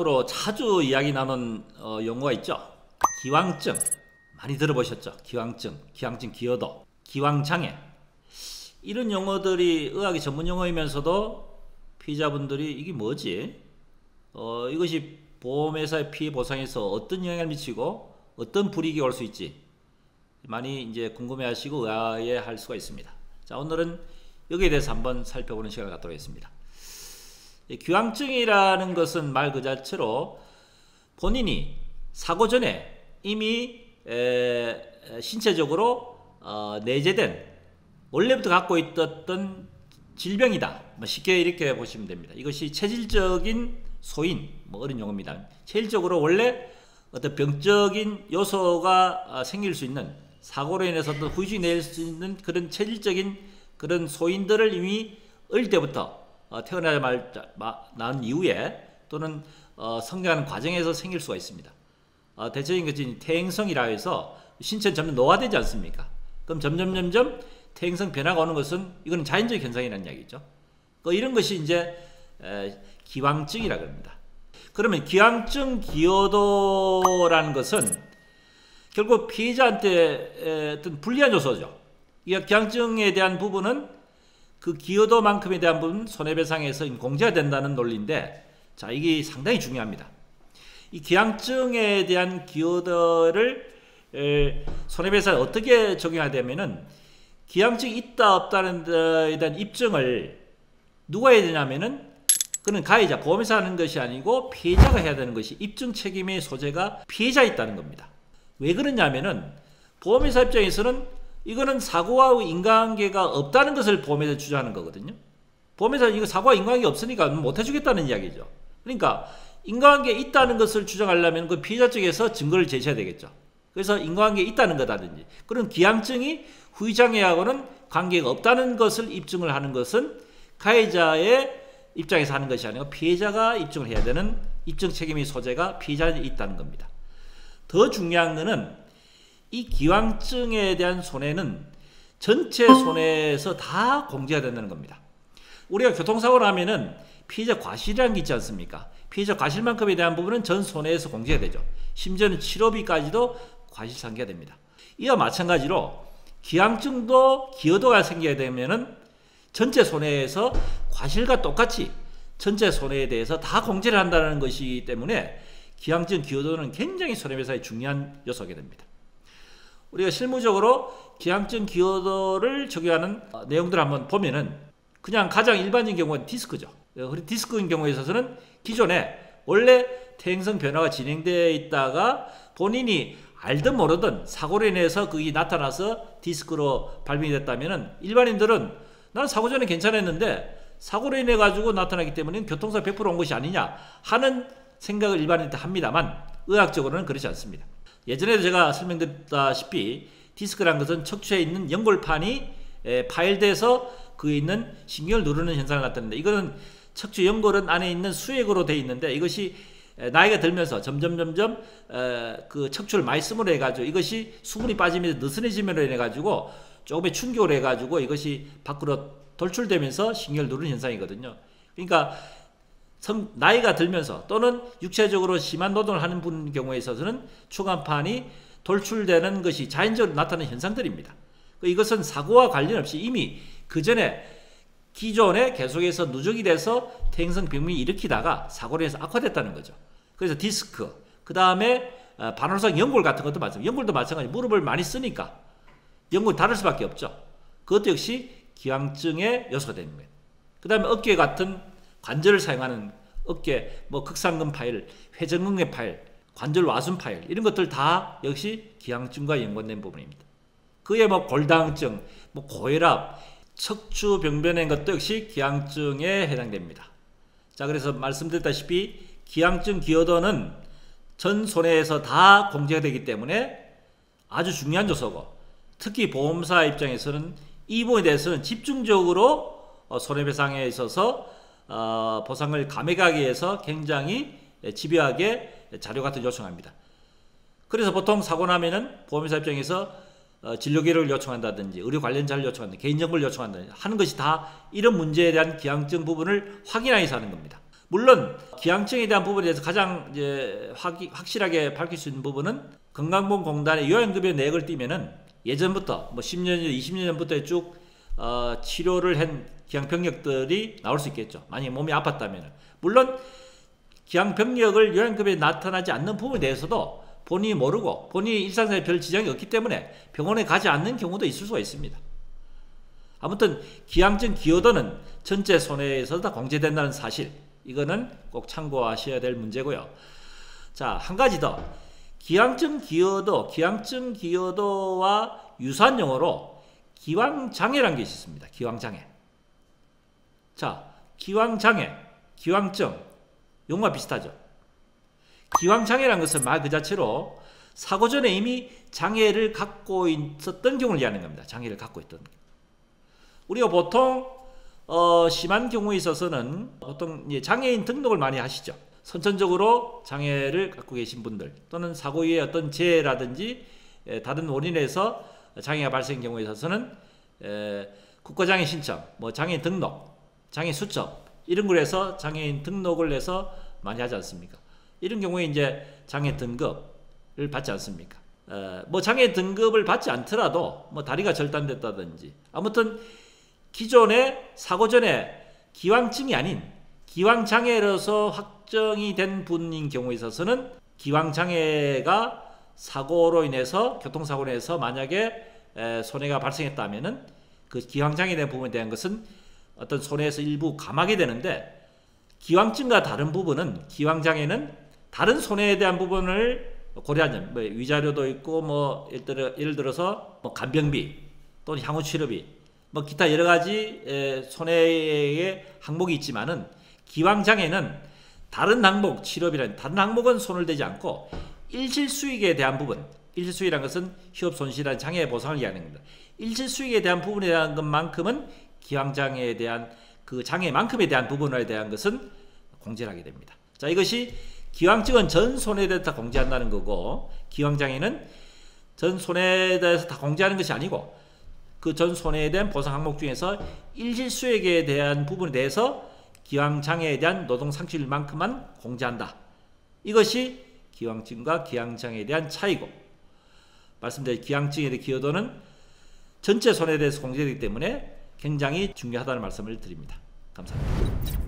다음으로 자주 이야기 나눈 용어가 있죠. 기왕증. 많이 들어보셨죠? 기왕증 기여도, 기왕장애. 이런 용어들이 의학의 전문 용어이면서도 피해자분들이 이게 뭐지? 이것이 보험회사의 피해 보상에서 어떤 영향을 미치고 어떤 불이익이 올 수 있지? 많이 이제 궁금해하시고 의아해할 수가 있습니다. 자, 오늘은 여기에 대해서 한번 살펴보는 시간을 갖도록 하겠습니다. 기왕증이라는 것은 말 그 자체로 본인이 사고 전에 이미 신체적으로 내재된 원래부터 갖고 있었던 질병이다. 쉽게 이렇게 보시면 됩니다. 이것이 체질적인 소인, 어른 용어입니다. 체질적으로 원래 어떤 병적인 요소가 생길 수 있는, 사고로 인해서 어떤 후유증이 낼 수 있는 그런 체질적인 그런 소인들을 이미 어릴 때부터 태어나자마자 낳은 이후에 또는 성장하는 과정에서 생길 수가 있습니다. 대체적인 것이 퇴행성이라 해서 신체는 점점 노화되지 않습니까? 그럼 점점 퇴행성 변화가 오는 것은 이거는 자연적 현상이라는 이야기죠. 이런 것이 이제 기왕증이라고 합니다. 그러면 기왕증 기여도라는 것은 결국 피해자한테 어떤 불리한 요소죠. 이 기왕증에 대한 부분은 그 기여도만큼에 대한 부분 손해배상에서 공제가 된다는 논리인데, 자, 이게 상당히 중요합니다. 이 기왕증에 대한 기여도를 손해배상에 어떻게 적용하냐면은 기왕증이 있다 없다는 데에 대한 입증을 누가 해야 되냐면은 그는 가해자, 보험회사 하는 것이 아니고 피해자가 해야 되는 것이 입증 책임의 소재가 피해자에 있다는 겁니다. 왜 그러냐면은 보험회사 입장에서는 이거는 사고와 인과관계가 없다는 것을 보험회사에 주장하는 거거든요. 보험회사는 이거 사고와 인과관계 없으니까 못 해주겠다는 이야기죠. 그러니까 인과관계 있다는 것을 주장하려면 그 피해자 쪽에서 증거를 제시해야 되겠죠. 그래서 인과관계 있다는 거다든지 그런 기왕증이 후유장애하고는 관계가 없다는 것을 입증을 하는 것은 가해자의 입장에서 하는 것이 아니고 피해자가 입증을 해야 되는 입증 책임의 소재가 피해자에 있다는 겁니다. 더 중요한 것은 이 기왕증에 대한 손해는 전체 손해에서 다 공제가 된다는 겁니다. 우리가 교통사고를 하면은 피해자 과실이라는 게 있지 않습니까? 피해자 과실만큼에 대한 부분은 전 손해에서 공제가 되죠. 심지어는 치료비까지도 과실상계가 됩니다. 이와 마찬가지로 기왕증도 기여도가 생기게 되면은 전체 손해에서 과실과 똑같이 전체 손해에 대해서 다 공제를 한다는 것이기 때문에 기왕증 기여도는 굉장히 손해배상의 중요한 요소가 됩니다. 우리가 실무적으로 기왕증 기여도를 적용하는 내용들을 한번 보면은 그냥 가장 일반적인 경우는 디스크죠. 디스크인 경우에 있어서는 기존에 원래 퇴행성 변화가 진행되어 있다가 본인이 알든 모르든 사고로 인해서 그게 나타나서 디스크로 발병이 됐다면은 일반인들은 나는 사고 전에 괜찮았는데 사고로 인해 가지고 나타나기 때문에 교통사고 100% 온 것이 아니냐 하는 생각을 일반인들 합니다만 의학적으로는 그렇지 않습니다. 예전에도 제가 설명드렸다시피 디스크라는 것은 척추에 있는 연골판이 파열돼서 그에 있는 신경을 누르는 현상을 나타낸다. 이거는 척추 연골은 안에 있는 수액으로 되어 있는데 이것이 나이가 들면서 점점 그 척추를 많이 쓰므로 해가지고 이것이 수분이 빠지면서 느슨해짐으로 인해가지고 조금의 충격을 해가지고 이것이 밖으로 돌출되면서 신경을 누르는 현상이거든요. 그러니까 나이가 들면서 또는 육체적으로 심한 노동을 하는 분 경우에 있어서는 추간판이 돌출되는 것이 자연적으로 나타나는 현상들입니다. 이것은 사고와 관련 없이 이미 그 전에 기존에 계속해서 누적이 돼서 퇴행성 병명이 일으키다가 사고로 인해서 악화됐다는 거죠. 그래서 디스크, 그 다음에 반월성 연골 같은 것도 마찬가지. 연골도 마찬가지. 무릎을 많이 쓰니까 연골이 다를 수밖에 없죠. 그것도 역시 기왕증의 요소가 되는 거예요. 그 다음에 어깨 같은 관절을 사용하는 어깨, 극상근 파열, 회전근개 파열, 관절 와순 파열 이런 것들 다 역시 기왕증과 연관된 부분입니다. 그에 골다공증, 고혈압, 척추 병변의 것도 역시 기왕증에 해당됩니다. 자, 그래서 말씀드렸다시피 기왕증 기여도는 전 손해에서 다 공제가 되기 때문에 아주 중요한 요소고, 특히 보험사 입장에서는 이 부분에 대해서는 집중적으로 손해배상에 있어서 보상을 감액하기 위해서 굉장히 집요하게 자료 같은 걸 요청합니다. 그래서 보통 사고 나면은 보험회사 입장에서 진료기록을 요청한다든지 의료 관련 자료를 요청한다든지 개인정보를 요청한다든지 하는 것이 다 이런 문제에 대한 기왕증 부분을 확인하기 위해서 하는 겁니다. 물론 기왕증에 대한 부분에 대해서 가장 이제 확실하게 밝힐 수 있는 부분은 건강보험공단의 요양급여 내역을 띄면은 예전부터 뭐 10년, 20년 전부터 쭉 치료를 한 기왕병력들이 나올 수 있겠죠. 만약에 몸이 아팠다면. 물론 기왕병력을 요양급여에 나타나지 않는 부분에 대해서도 본인이 모르고 본인이 일상생활에 별 지장이 없기 때문에 병원에 가지 않는 경우도 있을 수가 있습니다. 아무튼 기왕증 기여도는 전체 손해에서 다 공제된다는 사실, 이거는 꼭 참고하셔야 될 문제고요. 자, 한 가지 더. 기왕증 기여도와 유사한 용어로 기왕장애라는 게 있습니다. 기왕장애. 자, 기왕장애, 기왕증, 용어가 비슷하죠. 기왕장애라는 것은 말 그 자체로 사고 전에 이미 장애를 갖고 있었던 경우를 얘기하는 겁니다. 장애를 갖고 있던. 우리가 보통 심한 경우에 있어서는 보통 장애인 등록을 많이 하시죠. 선천적으로 장애를 갖고 계신 분들 또는 사고 이후에 어떤 재해라든지 다른 원인에서 장애가 발생한 경우에 있어서는 국가장애 신청, 뭐 장애인 등록, 장애 수첩 이런 걸 해서 장애인 등록을 해서 많이 하지 않습니까? 이런 경우에 이제 장애 등급을 받지 않습니까? 뭐 장애 등급을 받지 않더라도 뭐 다리가 절단됐다든지 아무튼 기존에 사고 전에 기왕증이 아닌 기왕장애로서 확정이 된 분인 경우에 있어서는 기왕장애가 사고로 인해서 교통사고로 인해서 만약에 손해가 발생했다면은 그 기왕장애에 대한 부분에 대한 것은 어떤 손해에서 일부 감하게 되는데 기왕증과 다른 부분은 기왕장애는 다른 손해에 대한 부분을 고려하는 뭐 위자료도 있고 뭐 예를 들어서 뭐 간병비 또는 향후 치료비 뭐 기타 여러 가지 손해의 항목이 있지만은 기왕장애는 다른 항목 치료비라는 다른 항목은 손을 대지 않고 일실수익에 대한 부분, 일실수익이라는 것은 휴업손실이라는 장애 보상을 얘기하는 겁니다. 일실수익에 대한 부분에 대한 것만큼은 기왕장애에 대한 그 장애만큼에 대한 부분에 대한 것은 공제를 하게 됩니다. 자, 이것이 기왕증은 전 손해에 대해서 다 공제한다는 거고 기왕장애는 전 손해에 대해서 다 공제하는 것이 아니고 그 전 손해에 대한 보상 항목 중에서 일실수익에 대한 부분에 대해서 기왕장애에 대한 노동상실만큼만 공제한다. 이것이 기왕증과 기왕장애에 대한 차이고 말씀드린 기왕증에 대한 기여도는 전체 손해에 대해서 공제되기 때문에 굉장히 중요하다는 말씀을 드립니다. 감사합니다.